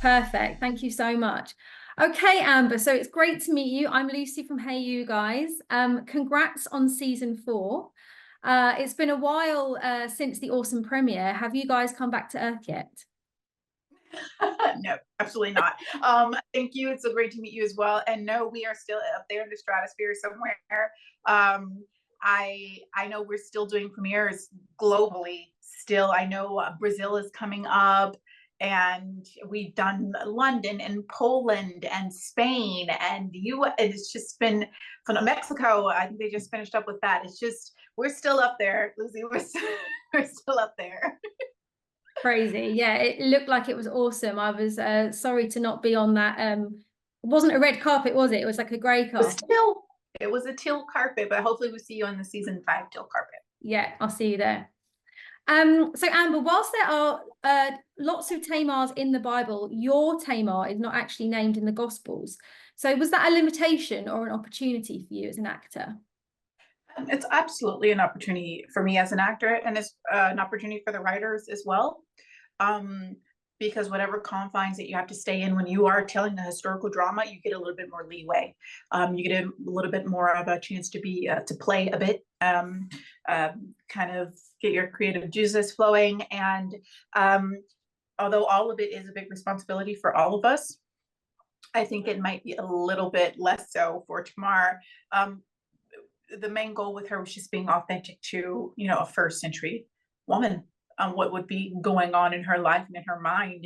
Perfect. Thank you so much. Okay, Amber, so it's great to meet you. I'm Lucy from HeyUGuys. Congrats on season 4. It's been a while since the awesome premiere. Have you guys come back to Earth yet? No, absolutely not. Thank you. It's so great to meet you as well. And no, we are still up there in the stratosphere somewhere. I know we're still doing premieres globally. Still, I know Brazil is coming up, and we've done London and Poland and Spain and it's just been from Mexico. I think they just finished up with that. It's just we're still up there, Lucy. We're still up there. Crazy. Yeah, it looked like it was awesome. I was sorry to not be on that. It wasn't a red carpet, was it? It was like a grey carpet. It was a teal carpet, but hopefully we'll see you on the season 5 teal carpet. Yeah, I'll see you there. So Amber, whilst there are lots of Tamars in the Bible, your Tamar is not actually named in the Gospels. So was that a limitation or an opportunity for you as an actor? It's absolutely an opportunity for me as an actor, and it's an opportunity for the writers as well. Because whatever confines that you have to stay in when you are telling a historical drama, you get a little bit more leeway. You get a little bit more of a chance to play a bit, kind of get your creative juices flowing. And although all of it is a big responsibility for all of us, I think it might be a little bit less so for Tamar. The main goal with her was just being authentic to, a first century woman, what would be going on in her life and in her mind,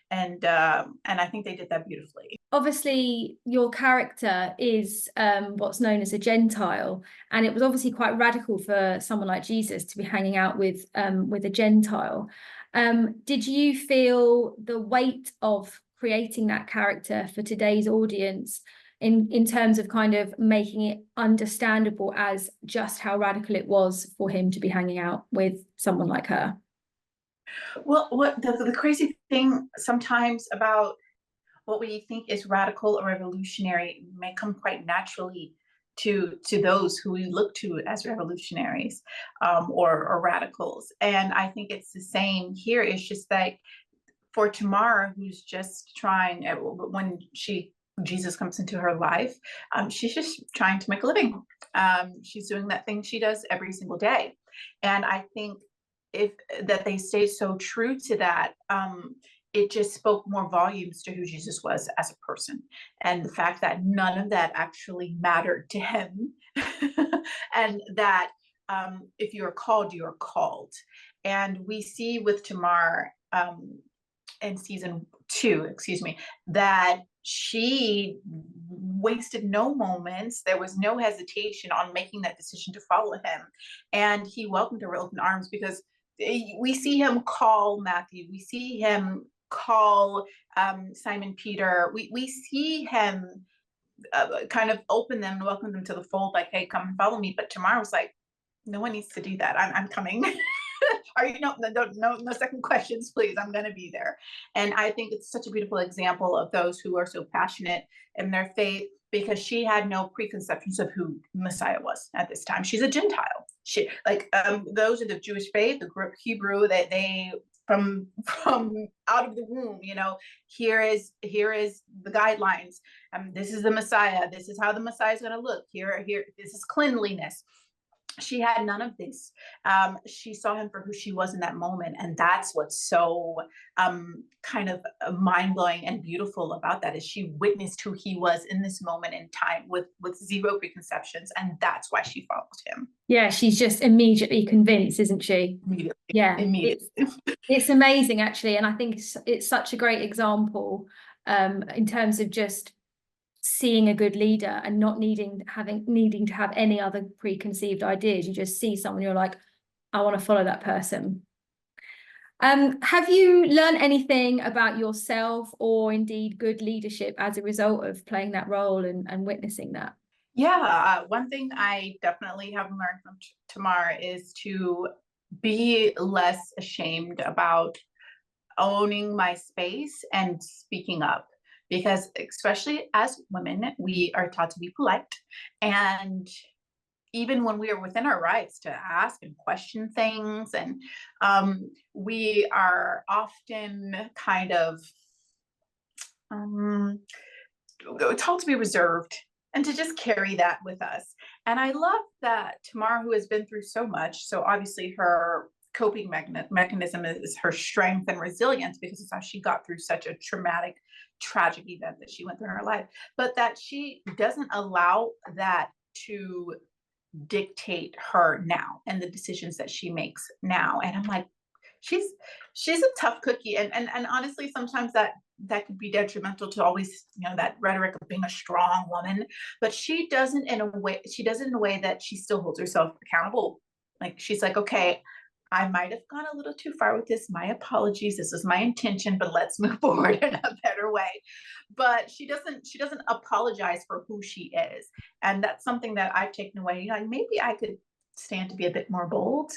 and I think they did that beautifully. Obviously, your character is what's known as a Gentile, and it was obviously quite radical for someone like Jesus to be hanging out with a Gentile. Did you feel the weight of creating that character for today's audience in terms of kind of making it understandable as just how radical it was for him to be hanging out with someone like her? Well, what the crazy thing sometimes about what we think is radical or revolutionary may come quite naturally to those who we look to as revolutionaries, or radicals. And I think it's the same here. It's just like for Tamar, who's just trying, when Jesus comes into her life, she's just trying to make a living. She's doing that thing she does every single day. And I think if that they stay so true to that, it just spoke more volumes to who Jesus was as a person, and the fact that none of that actually mattered to him, and that if you are called, you are called. And we see with Tamar, in season 2, excuse me, that she wasted no moments. There was no hesitation on making that decision to follow him, and he welcomed her with open arms, because we see him call Matthew, we see him call Simon Peter, we see him kind of open them and welcome them to the fold, like, hey, come and follow me. But Tamar was like, no one needs to do that. I'm coming. Are you no second questions, please. I'm going to be there. And I think it's such a beautiful example of those who are so passionate in their faith, because she had no preconceptions of who Messiah was at this time. She's a Gentile. She those in the Jewish faith, the group Hebrew, that they from out of the womb, here is the guidelines. This is the Messiah. This is how the Messiah is going to look. Here, this is cleanliness. She had none of this. She saw him for who she was in that moment, and that's what's so kind of mind-blowing and beautiful about that, is she witnessed who he was in this moment in time with zero preconceptions, and that's why she followed him. Yeah, she's just immediately convinced, isn't she? Immediately. Yeah, Immediately. It's amazing, actually, and I think it's such a great example in terms of just seeing a good leader and not needing to have any other preconceived ideas. You just see someone, you're like, I want to follow that person. Have you learned anything about yourself or indeed good leadership as a result of playing that role and witnessing that? Yeah, one thing I definitely have learned from Tamar is to be less ashamed about owning my space and speaking up, because especially as women, we are taught to be polite, and even when we are within our rights to ask and question things, and we are often kind of told to be reserved and to just carry that with us. And I love that Tamar, who has been through so much, so obviously her coping mechanism is her strength and resilience, because it's how she got through such a traumatic, tragic event that she went through in her life, but that she doesn't allow that to dictate her now and the decisions that she makes now. And I'm like, she's a tough cookie, and honestly, sometimes that could be detrimental to always, that rhetoric of being a strong woman. But she does it in a way that she still holds herself accountable. Like, she's like, okay, I might have gone a little too far with this. My apologies. This was my intention, but let's move forward in a better way. But she doesn't apologize for who she is. And that's something that I've taken away. Like, maybe I could stand to be a bit more bold.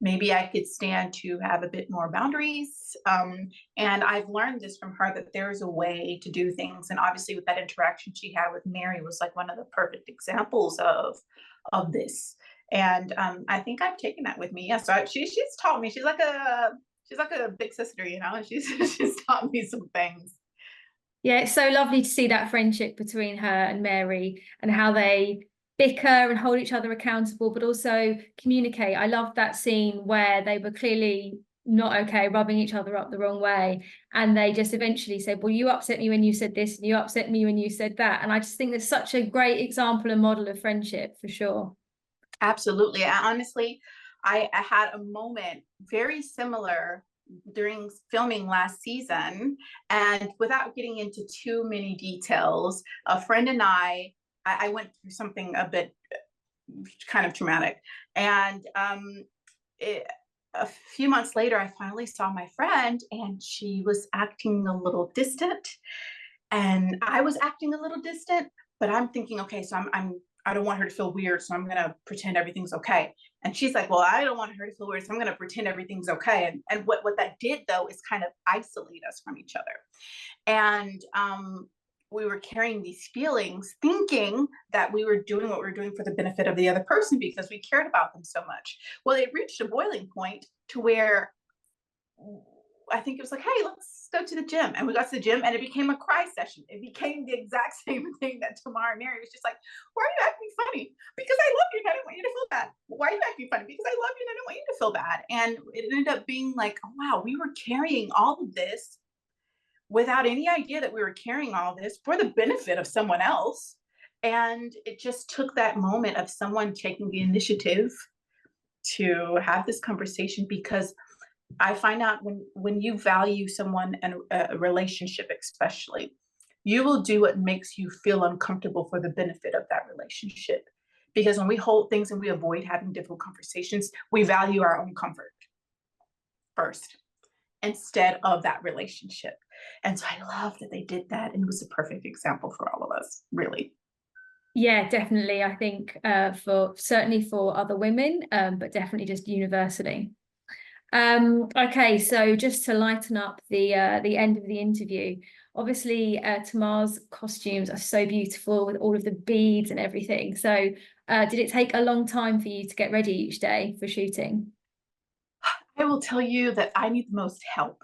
Maybe I could stand to have a bit more boundaries. And I've learned this from her, that there's a way to do things. And obviously with that interaction she had with Mary was like one of the perfect examples of this. And I think I've taken that with me. Yeah, so she's taught me. She's like a big sister, and she's taught me some things. Yeah, it's so lovely to see that friendship between her and Mary, and how they bicker and hold each other accountable, but also communicate. I loved that scene where they were clearly not okay, rubbing each other up the wrong way, and they just eventually said, well, you upset me when you said this, and you upset me when you said that. And I just think that's such a great example and model of friendship, for sure. Absolutely. Honestly, I had a moment very similar during filming last season, and without getting into too many details, a friend and I went through something a bit kind of traumatic, and a few months later, I finally saw my friend, and she was acting a little distant, and I was acting a little distant. But I'm thinking, okay, so I don't want her to feel weird, so I'm gonna pretend everything's okay. And she's like, well, I don't want her to feel weird, so I'm gonna pretend everything's okay. And what that did, though, is kind of isolate us from each other. And we were carrying these feelings, thinking that we were doing what we were doing for the benefit of the other person, because we cared about them so much. Well, it reached a boiling point to where I think it was like, hey, let's go to the gym. And we got to the gym, and it became a cry session. It became the exact same thing that Tamar and Mary was just like, why are you acting funny? Because I love you and I don't want you to feel bad. Why are you acting funny? Because I love you and I don't want you to feel bad. And it ended up being like, oh, wow, we were carrying all of this without any idea that we were carrying all of this for the benefit of someone else. And it just took that moment of someone taking the initiative to have this conversation, because I find out when you value someone and a relationship, especially, you will do what makes you feel uncomfortable for the benefit of that relationship. Because when we hold things and we avoid having difficult conversations, we value our own comfort first instead of that relationship. And so I love that they did that, and it was a perfect example for all of us, really. Yeah, definitely. I think for certainly for other women, but definitely just universally. Okay, so just to lighten up the end of the interview, obviously Tamar's costumes are so beautiful with all of the beads and everything. So did it take a long time for you to get ready each day for shooting? I will tell you that I need the most help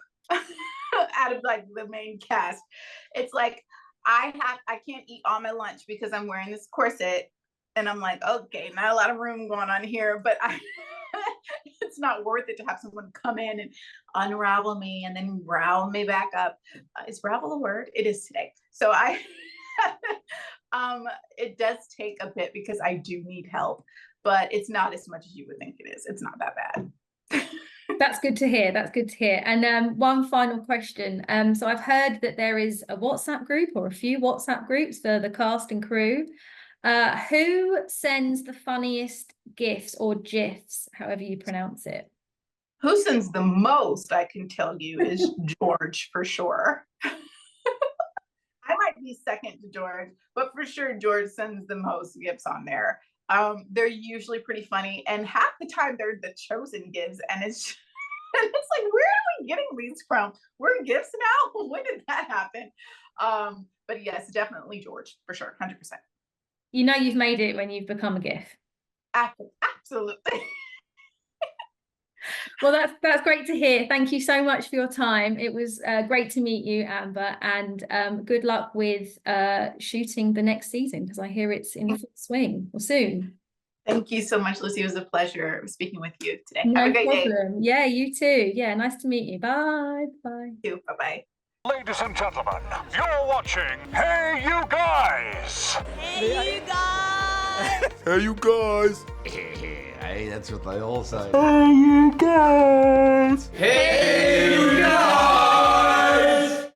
out of like the main cast. It's like I can't eat all my lunch because I'm wearing this corset, and I'm like, okay, not a lot of room going on here, but it's not worth it to have someone come in and unravel me and then ravel me back up. Is ravel a word? It is today. So it does take a bit because I do need help, but it's not as much as you would think it is. It's not that bad. That's good to hear. That's good to hear. And one final question. So I've heard that there is a WhatsApp group, or a few WhatsApp groups, for the cast and crew. Who sends the funniest GIFs or GIFs, however you pronounce it? Who sends the most, I can tell you, is George, for sure. I might be second to George, but for sure George sends the most GIFs on there. They're usually pretty funny, and half the time they're the chosen GIFs, and it's like, where are we getting these from? We're GIFs now? When did that happen? But yes, definitely George, for sure, 100%. You know you've made it when you've become a GIF. Absolutely. Well, that's great to hear. Thank you so much for your time. It was great to meet you, Amber, and good luck with shooting the next season, because I hear it's in full swing or soon. Thank you so much, Lucy. It was a pleasure speaking with you today. No Have a great problem. day. Yeah, you too. Yeah, nice to meet you. Bye. Bye. Bye-bye. Ladies and gentlemen, you're watching Hey You Guys! Hey, you guys! Hey, you guys! Hey, that's what they all say. Hey, you guys! Hey, you guys!